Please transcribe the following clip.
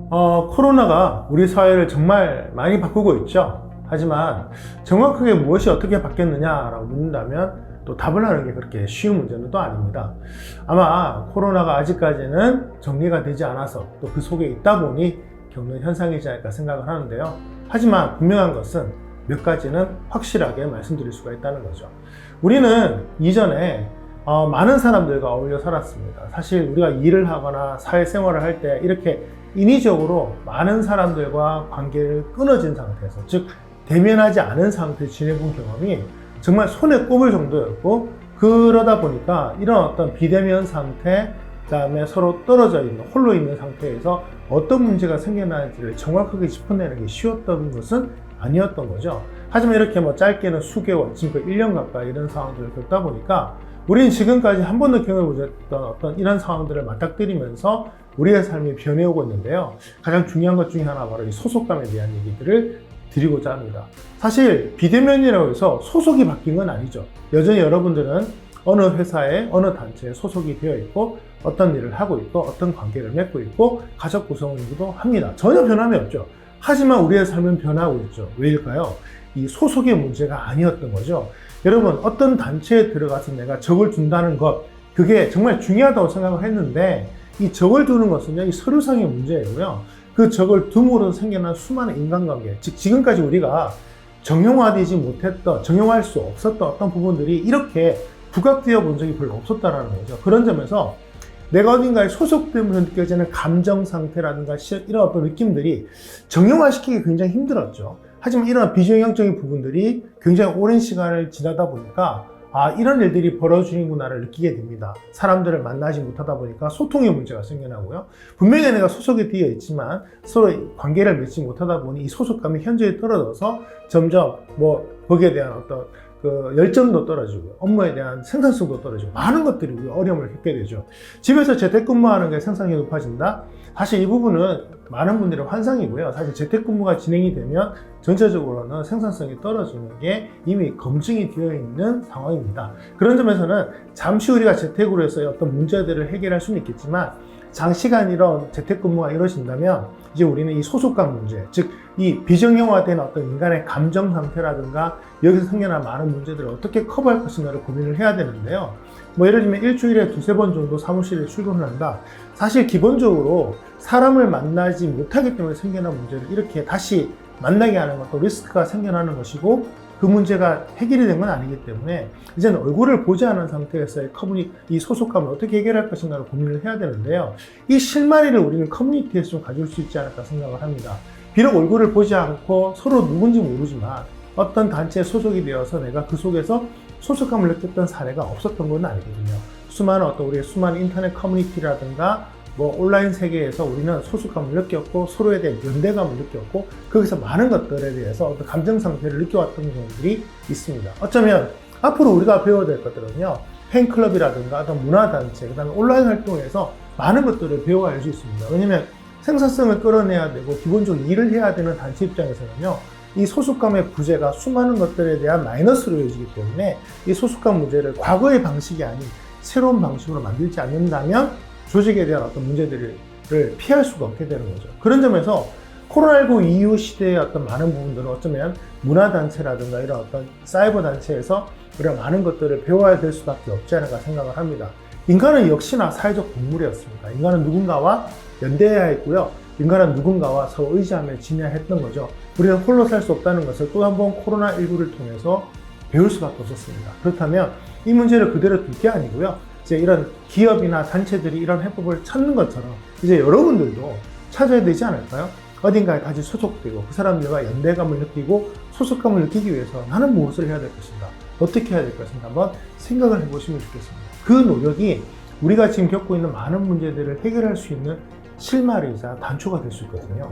코로나가 우리 사회를 정말 많이 바꾸고 있죠. 하지만 정확하게 무엇이 어떻게 바뀌었느냐라고 묻는다면 또 답을 하는 게 그렇게 쉬운 문제는 또 아닙니다. 아마 코로나가 아직까지는 정리가 되지 않아서 또 그 속에 있다 보니 겪는 현상이지 않을까 생각을 하는데요. 하지만 분명한 것은 몇 가지는 확실하게 말씀드릴 수가 있다는 거죠. 우리는 이전에 많은 사람들과 어울려 살았습니다. 사실 우리가 일을 하거나 사회생활을 할 때 이렇게 인위적으로 많은 사람들과 관계를 끊어진 상태에서, 즉 대면하지 않은 상태에서 지내본 경험이 정말 손에 꼽을 정도였고, 그러다 보니까 이런 어떤 비대면 상태, 그 다음에 서로 떨어져 있는, 홀로 있는 상태에서 어떤 문제가 생겨나는지를 정확하게 짚어내는 게 쉬웠던 것은 아니었던 거죠. 하지만 이렇게 짧게는 수개월, 지금 1년 가까이 이런 상황들을 겪다 보니까 우리는 지금까지 한 번도 경험해보셨던 어떤 이런 상황들을 맞닥뜨리면서 우리의 삶이 변해오고 있는데요. 가장 중요한 것 중에 하나 바로 이 소속감에 대한 얘기들을 드리고자 합니다. 사실 비대면이라고 해서 소속이 바뀐 건 아니죠. 여전히 여러분들은 어느 회사에, 어느 단체에 소속이 되어 있고 어떤 일을 하고 있고 어떤 관계를 맺고 있고 가족 구성이기도 합니다. 전혀 변함이 없죠. 하지만 우리의 삶은 변하고 있죠. 왜일까요? 이 소속의 문제가 아니었던 거죠. 여러분, 어떤 단체에 들어가서 내가 적을 둔다는 것, 그게 정말 중요하다고 생각을 했는데, 이 적을 두는 것은요, 이 서류상의 문제이고요. 그 적을 둠으로 생겨난 수많은 인간관계, 즉 지금까지 우리가 정형화되지 못했던, 정형화할 수 없었던 어떤 부분들이 이렇게 부각되어 본 적이 별로 없었다는 거죠. 그런 점에서 내가 어딘가에 소속됨으로 느껴지는 감정 상태라든가 이런 어떤 느낌들이 정형화시키기 굉장히 힘들었죠. 하지만 이런 비정형적인 부분들이 굉장히 오랜 시간을 지나다 보니까 이런 일들이 벌어지는구나를 느끼게 됩니다. 사람들을 만나지 못하다 보니까 소통의 문제가 생겨나고요. 분명히 내가 소속이 되어 있지만 서로 관계를 맺지 못하다 보니 이 소속감이 현저히 떨어져서 점점 거기에 대한 어떤 열정도 떨어지고 업무에 대한 생산성도 떨어지고 많은 것들이 우리가 어려움을 겪게 되죠. 집에서 재택근무하는 게 생산성이 높아진다? 사실 이 부분은 많은 분들의 환상이고요. 사실 재택근무가 진행이 되면 전체적으로는 생산성이 떨어지는 게 이미 검증이 되어 있는 상황입니다. 그런 점에서는 잠시 우리가 재택으로 해서 어떤 문제들을 해결할 수는 있겠지만 장시간 이런 재택근무가 이루어진다면 이제 우리는 이 소속감 문제, 즉 이 비정형화된 어떤 인간의 감정 상태라든가 여기서 생겨난 많은 문제들을 어떻게 커버할 것인가를 고민을 해야 되는데요. 예를 들면 일주일에 2-3번 정도 사무실에 출근을 한다. 사실 기본적으로 사람을 만나지 못하기 때문에 생겨난 문제를 이렇게 다시 만나게 하는 것도 리스크가 생겨나는 것이고, 그 문제가 해결이 된 건 아니기 때문에 이제는 얼굴을 보지 않은 상태에서의 이 소속감을 어떻게 해결할 것인가를 고민을 해야 되는데요. 이 실마리를 우리는 커뮤니티에서 좀 가질 수 있지 않을까 생각을 합니다. 비록 얼굴을 보지 않고 서로 누군지 모르지만 어떤 단체에 소속이 되어서 내가 그 속에서 소속감을 느꼈던 사례가 없었던 건 아니거든요. 우리의 수많은 인터넷 커뮤니티라든가 온라인 세계에서 우리는 소속감을 느꼈고 서로에 대한 연대감을 느꼈고 거기서 많은 것들에 대해서 어떤 감정 상태를 느껴왔던 경우들이 있습니다. 어쩌면 앞으로 우리가 배워야 될 것들은요, 팬클럽이라든가 어떤 문화단체, 그 다음에 온라인 활동에서 많은 것들을 배워야 할 수 있습니다. 왜냐면 생산성을 끌어내야 되고 기본적으로 일을 해야 되는 단체 입장에서는요, 이 소속감의 부재가 수많은 것들에 대한 마이너스로 이어지기 때문에 이 소속감 문제를 과거의 방식이 아닌 새로운 방식으로 만들지 않는다면 조직에 대한 어떤 문제들을 피할 수가 없게 되는 거죠. 그런 점에서 코로나19 이후 시대의 어떤 많은 부분들은 어쩌면 문화단체라든가 이런 어떤 사이버 단체에서 우리가 많은 것들을 배워야 될 수밖에 없지 않을까 생각을 합니다. 인간은 역시나 사회적 동물이었습니다. 인간은 누군가와 연대해야 했고요. 인간은 누군가와 서로 의지하며 지내야 했던 거죠. 우리는 홀로 살 수 없다는 것을 또 한 번 코로나19를 통해서 배울 수밖에 없었습니다. 그렇다면 이 문제를 그대로 둘 게 아니고요. 이제 이런 기업이나 단체들이 이런 해법을 찾는 것처럼 이제 여러분들도 찾아야 되지 않을까요? 어딘가에 다시 소속되고 그 사람들과 연대감을 느끼고 소속감을 느끼기 위해서 나는 무엇을 해야 될 것인가? 어떻게 해야 될 것인가? 한번 생각을 해보시면 좋겠습니다. 그 노력이 우리가 지금 겪고 있는 많은 문제들을 해결할 수 있는 실마리이자 단초가 될 수 있거든요.